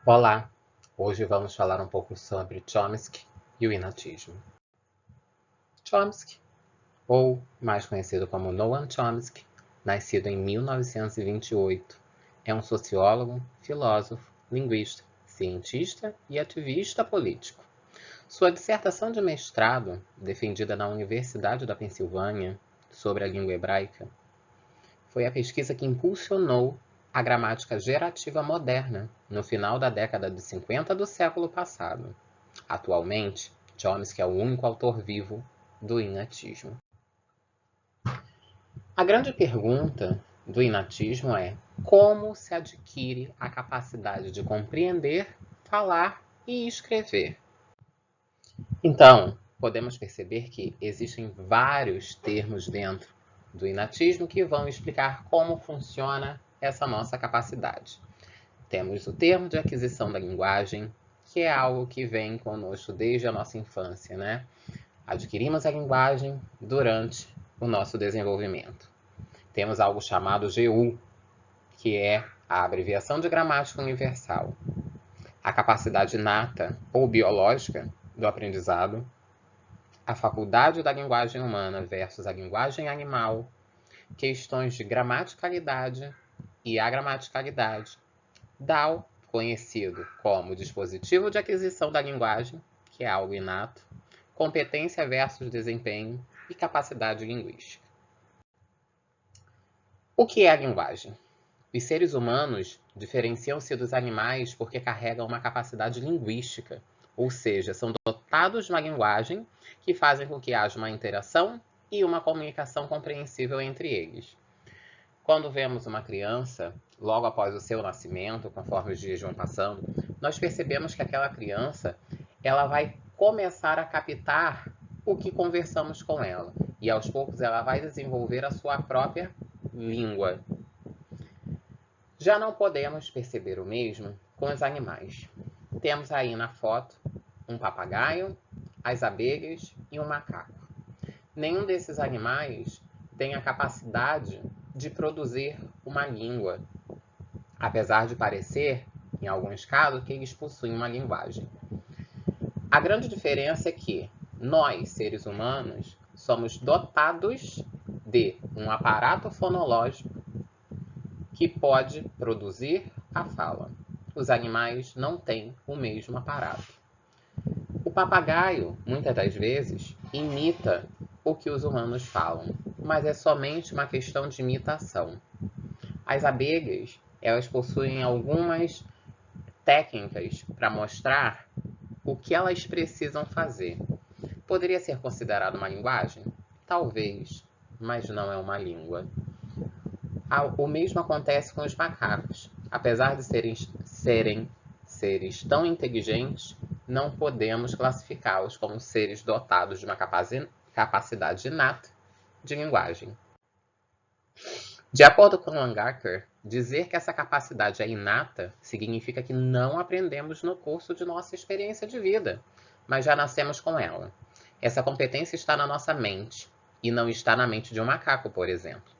Olá! Hoje vamos falar um pouco sobre Chomsky e o inatismo. Chomsky, ou mais conhecido como Noam Chomsky, nascido em 1928, é um sociólogo, filósofo, linguista, cientista e ativista político. Sua dissertação de mestrado, defendida na Universidade da Pensilvânia sobre a língua hebraica, foi a pesquisa que impulsionou a gramática gerativa moderna no final da década de 50 do século passado. Atualmente, Chomsky é o único autor vivo do inatismo. A grande pergunta do inatismo é: como se adquire a capacidade de compreender, falar e escrever? Então, podemos perceber que existem vários termos dentro do inatismo que vão explicar como funciona essa nossa capacidade. Temos o termo de aquisição da linguagem, que é algo que vem conosco desde a nossa infância, né? Adquirimos a linguagem durante o nosso desenvolvimento. Temos algo chamado GU, que é a abreviação de gramática universal. A capacidade inata ou biológica do aprendizado, a faculdade da linguagem humana versus a linguagem animal, questões de gramaticalidade e agramaticalidade, DAO, conhecido como dispositivo de aquisição da linguagem, que é algo inato, competência versus desempenho e capacidade linguística. O que é a linguagem? Os seres humanos diferenciam-se dos animais porque carregam uma capacidade linguística, ou seja, são dotados de uma linguagem que fazem com que haja uma interação e uma comunicação compreensível entre eles. Quando vemos uma criança, logo após o seu nascimento, conforme os dias vão passando, nós percebemos que aquela criança ela vai começar a captar o que conversamos com ela. E aos poucos ela vai desenvolver a sua própria língua. Já não podemos perceber o mesmo com os animais. Temos aí na foto um papagaio, as abelhas e um macaco. Nenhum desses animais tem a capacidade de produzir uma língua, apesar de parecer, em alguns casos, que eles possuem uma linguagem. A grande diferença é que nós, seres humanos, somos dotados de um aparato fonológico que pode produzir a fala. Os animais não têm o mesmo aparato. O papagaio, muitas das vezes, imita o que os humanos falam, mas é somente uma questão de imitação. As abelhas, elas possuem algumas técnicas para mostrar o que elas precisam fazer. Poderia ser considerado uma linguagem? Talvez, mas não é uma língua. O mesmo acontece com os macacos. Apesar de serem seres tão inteligentes, não podemos classificá-los como seres dotados de uma capacidade inata de linguagem. De acordo com Langacker, dizer que essa capacidade é inata significa que não aprendemos no curso de nossa experiência de vida, mas já nascemos com ela. Essa competência está na nossa mente, e não está na mente de um macaco, por exemplo.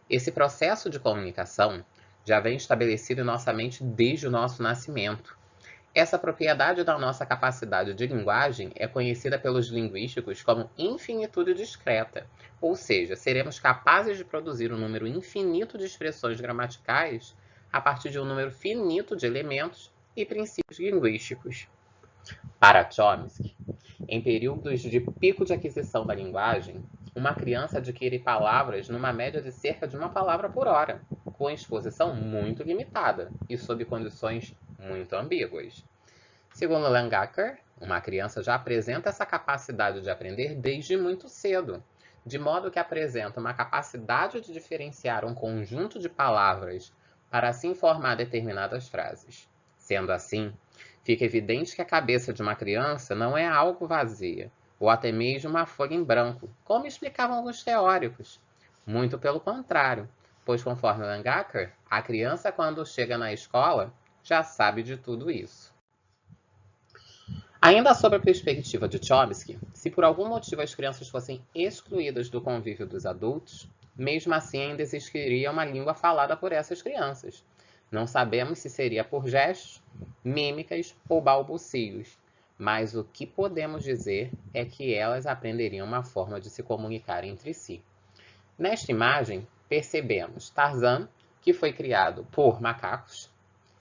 Esse processo de comunicação já vem estabelecido em nossa mente desde o nosso nascimento. Essa propriedade da nossa capacidade de linguagem é conhecida pelos linguísticos como infinitude discreta, ou seja, seremos capazes de produzir um número infinito de expressões gramaticais a partir de um número finito de elementos e princípios linguísticos. Para Chomsky, em períodos de pico de aquisição da linguagem, uma criança adquire palavras numa média de cerca de uma palavra por hora, com exposição muito limitada e sob condições muito ambíguas. Segundo Langacker, uma criança já apresenta essa capacidade de aprender desde muito cedo, de modo que apresenta uma capacidade de diferenciar um conjunto de palavras para assim formar determinadas frases. Sendo assim, fica evidente que a cabeça de uma criança não é algo vazia, ou até mesmo uma folha em branco, como explicavam alguns teóricos. Muito pelo contrário, pois conforme Langacker, a criança quando chega na escola já sabe de tudo isso. Ainda sob a perspectiva de Chomsky, se por algum motivo as crianças fossem excluídas do convívio dos adultos, mesmo assim ainda existiria uma língua falada por essas crianças. Não sabemos se seria por gestos, mímicas ou balbucios, mas o que podemos dizer é que elas aprenderiam uma forma de se comunicar entre si. Nesta imagem, percebemos Tarzan, que foi criado por macacos,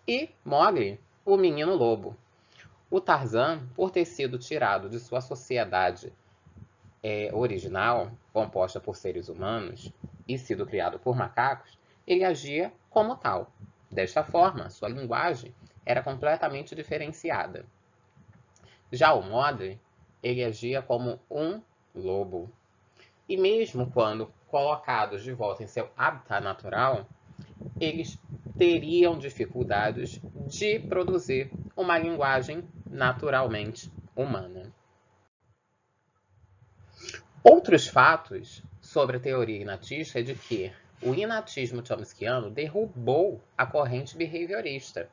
e Mowgli, o menino lobo. O Tarzan, por ter sido tirado de sua sociedade original, composta por seres humanos, e sido criado por macacos, ele agia como tal. Desta forma, sua linguagem era completamente diferenciada. Já o Mowgli, ele agia como um lobo. E mesmo quando colocados de volta em seu habitat natural, eles teriam dificuldades de produzir uma linguagem naturalmente humana. Outros fatos sobre a teoria inatista é de que o inatismo chomskiano derrubou a corrente behaviorista,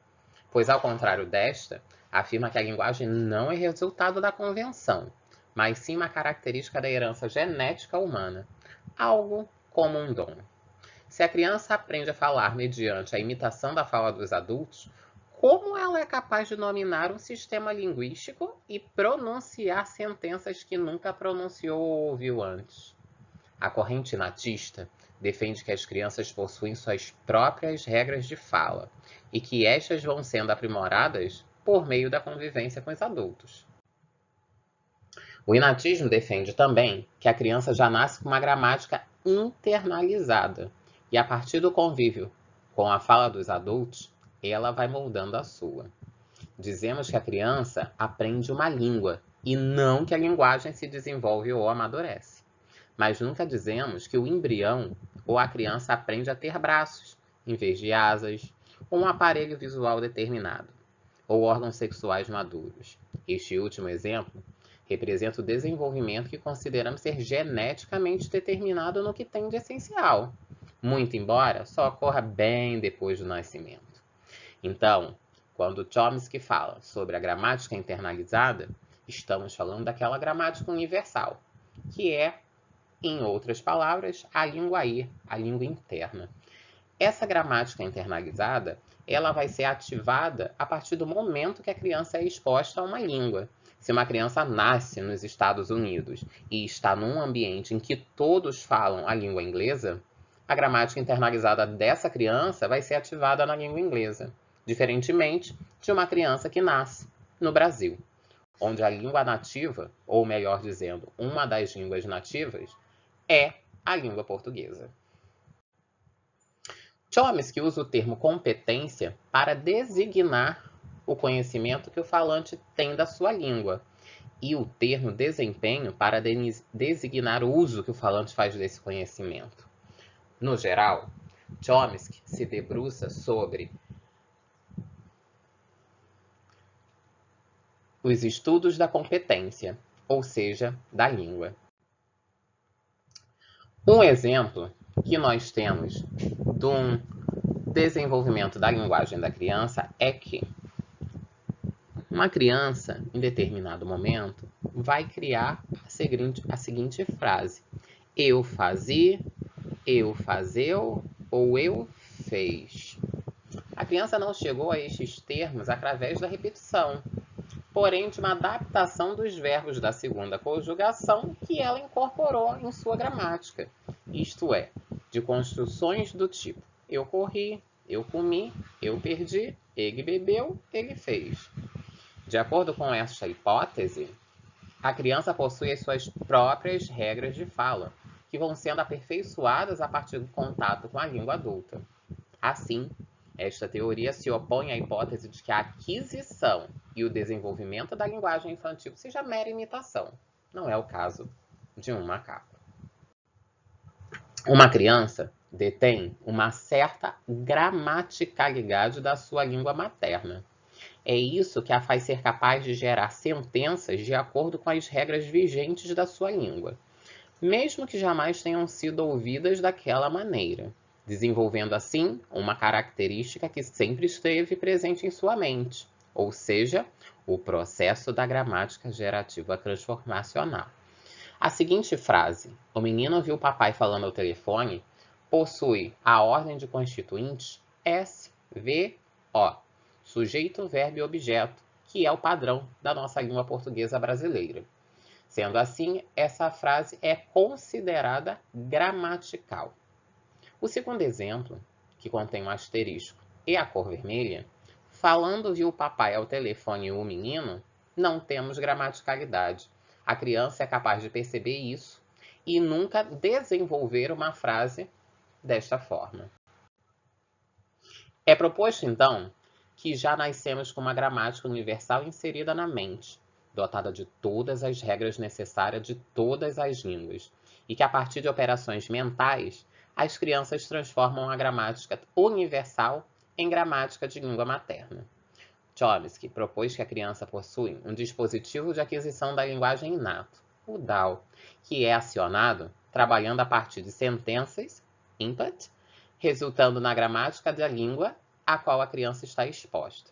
pois, ao contrário desta, afirma que a linguagem não é resultado da convenção, mas sim uma característica da herança genética humana, algo como um dom. Se a criança aprende a falar mediante a imitação da fala dos adultos, como ela é capaz de dominar um sistema linguístico e pronunciar sentenças que nunca pronunciou ou ouviu antes? A corrente inatista defende que as crianças possuem suas próprias regras de fala e que estas vão sendo aprimoradas por meio da convivência com os adultos. O inatismo defende também que a criança já nasce com uma gramática internalizada e, a partir do convívio com a fala dos adultos, ela vai moldando a sua. Dizemos que a criança aprende uma língua e não que a linguagem se desenvolve ou amadurece. Mas nunca dizemos que o embrião ou a criança aprende a ter braços, em vez de asas, ou um aparelho visual determinado, ou órgãos sexuais maduros. Este último exemplo representa o desenvolvimento que consideramos ser geneticamente determinado no que tem de essencial, muito embora só ocorra bem depois do nascimento. Então, quando Chomsky fala sobre a gramática internalizada, estamos falando daquela gramática universal, que é, em outras palavras, a linguaí, a língua interna. Essa gramática internalizada, ela vai ser ativada a partir do momento que a criança é exposta a uma língua. Se uma criança nasce nos Estados Unidos e está num ambiente em que todos falam a língua inglesa, a gramática internalizada dessa criança vai ser ativada na língua inglesa, diferentemente de uma criança que nasce no Brasil, onde a língua nativa, ou melhor dizendo, uma das línguas nativas, é a língua portuguesa. Chomsky usa o termo competência para designar o conhecimento que o falante tem da sua língua, e o termo desempenho para designar o uso que o falante faz desse conhecimento. No geral, Chomsky se debruça sobre os estudos da competência, ou seja, da língua. Um exemplo que nós temos do desenvolvimento da linguagem da criança é que uma criança, em determinado momento, vai criar a seguinte frase: eu fazia, eu fazeu ou eu fez. A criança não chegou a estes termos através da repetição, porém de uma adaptação dos verbos da segunda conjugação que ela incorporou em sua gramática, isto é, de construções do tipo eu corri, eu comi, eu perdi, ele bebeu, ele fez. De acordo com esta hipótese, a criança possui as suas próprias regras de fala, que vão sendo aperfeiçoadas a partir do contato com a língua adulta. Assim, esta teoria se opõe à hipótese de que a aquisição e o desenvolvimento da linguagem infantil seja mera imitação. Não é o caso de um macaco. Uma criança detém uma certa gramaticalidade da sua língua materna. É isso que a faz ser capaz de gerar sentenças de acordo com as regras vigentes da sua língua, mesmo que jamais tenham sido ouvidas daquela maneira, desenvolvendo assim uma característica que sempre esteve presente em sua mente, ou seja, o processo da gramática gerativa transformacional. A seguinte frase, o menino ouviu o papai falando ao telefone, possui a ordem de constituintes S, VO, sujeito, verbo e objeto, que é o padrão da nossa língua portuguesa brasileira. Sendo assim, essa frase é considerada gramatical. O segundo exemplo, que contém um asterisco e a cor vermelha, falando viu o papai ao telefone e o menino, não temos gramaticalidade. A criança é capaz de perceber isso e nunca desenvolver uma frase desta forma. É proposto, então, que já nascemos com uma gramática universal inserida na mente, dotada de todas as regras necessárias de todas as línguas, e que a partir de operações mentais, as crianças transformam a gramática universal em gramática de língua materna. Chomsky propôs que a criança possui um dispositivo de aquisição da linguagem inato, o DAO, que é acionado trabalhando a partir de sentenças, input, resultando na gramática da língua a qual a criança está exposta.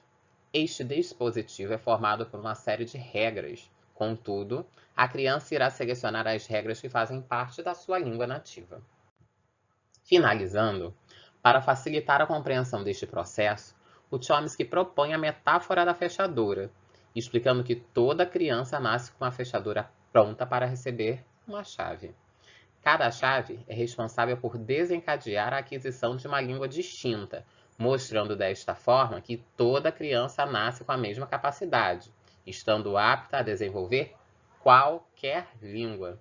Este dispositivo é formado por uma série de regras. Contudo, a criança irá selecionar as regras que fazem parte da sua língua nativa. Finalizando, para facilitar a compreensão deste processo, o Chomsky propõe a metáfora da fechadura, explicando que toda criança nasce com a fechadura pronta para receber uma chave. Cada chave é responsável por desencadear a aquisição de uma língua distinta, mostrando desta forma que toda criança nasce com a mesma capacidade, estando apta a desenvolver qualquer língua.